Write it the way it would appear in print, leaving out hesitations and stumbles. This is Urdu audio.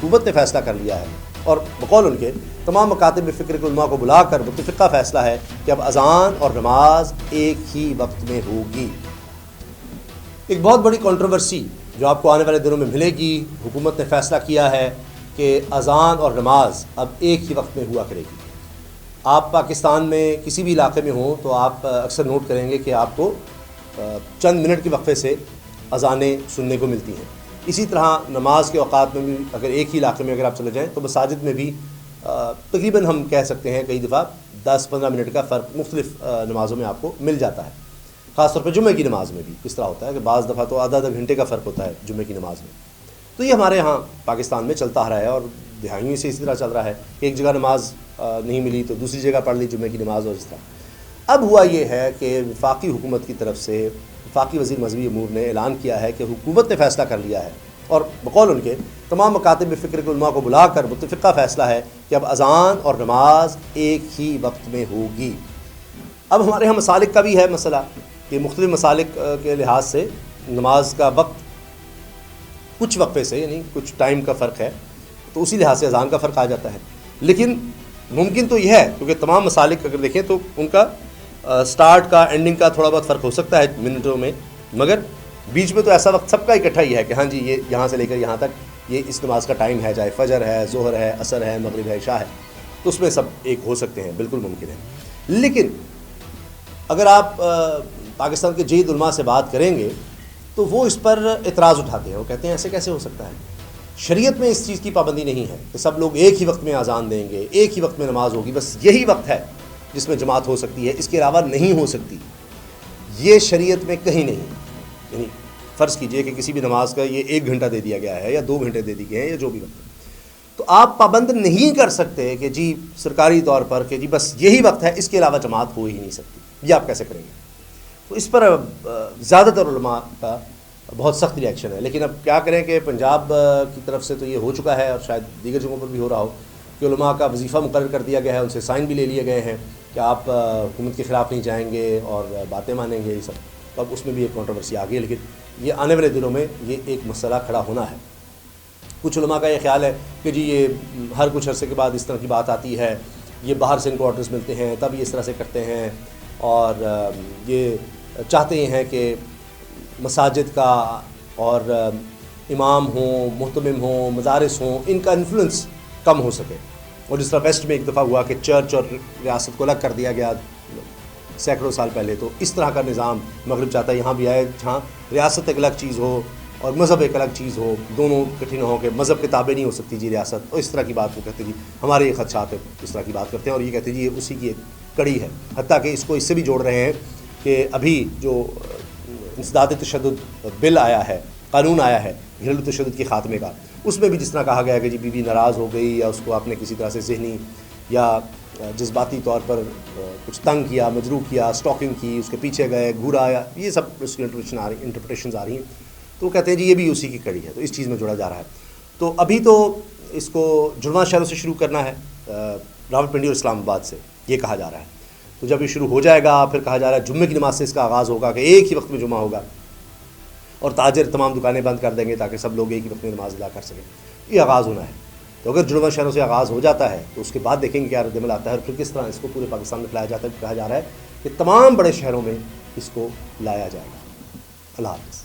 حکومت نے فیصلہ کر لیا ہے اور بقول ان کے تمام مکاتب فکر کے علماء کو بلا کر متفقہ فیصلہ ہے کہ اب اذان اور نماز ایک ہی وقت میں ہوگی۔ ایک بہت بڑی کنٹروورسی جو آپ کو آنے والے دنوں میں ملے گی، حکومت نے فیصلہ کیا ہے کہ اذان اور نماز اب ایک ہی وقت میں ہوا کرے گی۔ آپ پاکستان میں کسی بھی علاقے میں ہوں تو آپ اکثر نوٹ کریں گے کہ آپ کو چند منٹ کے وقفے سے اذانیں سننے کو ملتی ہیں۔ اسی طرح نماز کے اوقات میں بھی اگر ایک ہی علاقے میں اگر آپ چلے جائیں تو مساجد میں بھی تقریباً ہم کہہ سکتے ہیں کئی دفعہ 10-15 منٹ کا فرق مختلف نمازوں میں آپ کو مل جاتا ہے۔ خاص طور پہ جمعہ کی نماز میں بھی اس طرح ہوتا ہے کہ بعض دفعہ تو آدھا گھنٹے کا فرق ہوتا ہے جمعہ کی نماز میں۔ تو یہ ہمارے ہاں پاکستان میں چلتا آ رہا ہے اور دہائیوں سے اسی طرح چل رہا ہے کہ ایک جگہ نماز نہیں ملی تو دوسری جگہ پڑھ لی جمعہ کی نماز اور اس طرح۔ اب ہوا یہ ہے کہ وفاقی حکومت کی طرف سے وفاقی وزیر مذہبی امور نے اعلان کیا ہے کہ حکومت نے فیصلہ کر لیا ہے اور بقول ان کے تمام مکاتب فکر کے علماء کو بلا کر متفقہ فیصلہ ہے کہ اب اذان اور نماز ایک ہی وقت میں ہوگی۔ اب ہمارے یہاں مسالک کا بھی ہے مسئلہ کہ مختلف مسالک کے لحاظ سے نماز کا وقت کچھ وقفے سے یعنی کچھ ٹائم کا فرق ہے تو اسی لحاظ سے اذان کا فرق آ جاتا ہے، لیکن ممکن تو یہ ہے کیونکہ تمام مسالک اگر دیکھیں تو ان کا سٹارٹ کا اینڈنگ کا تھوڑا بہت فرق ہو سکتا ہے منٹوں میں، مگر بیچ میں تو ایسا وقت سب کا اکٹھا ہی ہے کہ ہاں جی یہ یہاں سے لے کر یہاں تک یہ اس نماز کا ٹائم ہے، چاہے فجر ہے، ظہر ہے، عصر ہے، مغرب ہے، عشاء ہے، تو اس میں سب ایک ہو سکتے ہیں، بالکل ممکن ہے۔ لیکن اگر آپ پاکستان کے جید علماء سے بات کریں گے تو وہ اس پر اعتراض اٹھاتے ہیں، وہ کہتے ہیں ایسے کیسے ہو سکتا ہے، شریعت میں اس چیز کی پابندی نہیں ہے کہ سب لوگ ایک ہی وقت میں اذان دیں گے، ایک ہی وقت میں نماز ہوگی، بس یہی وقت ہے جس میں جماعت ہو سکتی ہے، اس کے علاوہ نہیں ہو سکتی۔ یہ شریعت میں کہیں نہیں، یعنی فرض کیجئے کہ کسی بھی نماز کا یہ 1 گھنٹہ دے دیا گیا ہے یا 2 گھنٹے دے دیے گئے ہیں یا جو بھی وقت ہے، تو آپ پابند نہیں کر سکتے کہ جی سرکاری طور پر کہ جی بس یہی وقت ہے، اس کے علاوہ جماعت ہو ہی نہیں سکتی، یہ آپ کیسے کریں گے؟ تو اس پر زیادہ تر علماء کا بہت سخت ری ایکشن ہے، لیکن اب کیا کریں کہ پنجاب کی طرف سے تو یہ ہو چکا ہے اور شاید دیگر جگہوں پر بھی ہو رہا ہو کہ علماء کا وظیفہ مقرر کر دیا گیا ہے، ان سے سائن بھی لے لیے گئے ہیں کہ آپ حکومت کے خلاف نہیں جائیں گے اور باتیں مانیں گے، یہ سب۔ تو اب اس میں بھی ایک کنٹروورسی آ گئی ہے، لیکن یہ آنے والے دنوں میں یہ ایک مسئلہ کھڑا ہونا ہے۔ کچھ علماء کا یہ خیال ہے کہ جی یہ ہر کچھ عرصے کے بعد اس طرح کی بات آتی ہے، یہ باہر سے ان کو آرڈرز ملتے ہیں تب یہ اس طرح سے کرتے ہیں، اور یہ چاہتے ہی ہیں کہ مساجد کا اور امام ہوں، محتمم ہوں، مدارس ہوں، ان کا انفلوئنس کم ہو سکے، اور جس طرح ویسٹ میں ایک دفعہ ہوا کہ چرچ اور ریاست کو الگ کر دیا گیا سینکڑوں سال پہلے، تو اس طرح کا نظام مغرب چاہتا ہے یہاں بھی آئے جہاں ریاست ایک الگ چیز ہو اور مذہب ایک الگ چیز ہو، دونوں اکٹھے نہ ہو کہ مذہب کے تابع نہیں ہو سکتی جی ریاست، اور اس طرح کی بات وہ کہتے ہیں جی ہمارے یہ خدشات ہیں، اس طرح کی بات کرتے ہیں اور یہ کہتے ہیں جی یہ اسی کی ایک کڑی ہے۔ حتیٰ کہ اس کو اس سے بھی جوڑ رہے ہیں کہ ابھی جو انسداد تشدد بل آیا ہے، قانون آیا ہے گھریلو تشدد کے خاتمے کا، اس میں بھی جس طرح کہا گیا کہ جی بیوی ناراض ہو گئی یا اس کو آپ نے کسی طرح سے ذہنی یا جذباتی طور پر کچھ تنگ کیا، مجروح کیا، اسٹاکنگ کی، اس کے پیچھے گئے، گھورا، یا یہ سب اس کی انٹرپریٹیشنز آ رہی ہیں، تو وہ کہتے ہیں جی یہ بھی اسی کی کڑی ہے، تو اس چیز میں جوڑا جا رہا ہے۔ تو ابھی تو اس کو جڑواں شہروں سے شروع کرنا ہے، راولپنڈی اور اسلام آباد سے، یہ کہا جا رہا ہے۔ تو جب یہ شروع ہو جائے گا پھر کہا جا رہا ہے جمعے کی نماز سے اس کا آغاز ہوگا کہ ایک ہی وقت میں جمعہ ہوگا، اور تاجر تمام دکانیں بند کر دیں گے تاکہ سب لوگ ایک ہی وقت میں نماز ادا کر سکیں، یہ آغاز ہونا ہے۔ تو اگر جڑواں شہروں سے آغاز ہو جاتا ہے تو اس کے بعد دیکھیں گے کیا رد عمل آتا ہے اور پھر کس طرح اس کو پورے پاکستان میں پھیلایا جاتا ہے۔ کہا جا رہا ہے کہ تمام بڑے شہروں میں اس کو لایا جائے گا۔ اللہ حافظ۔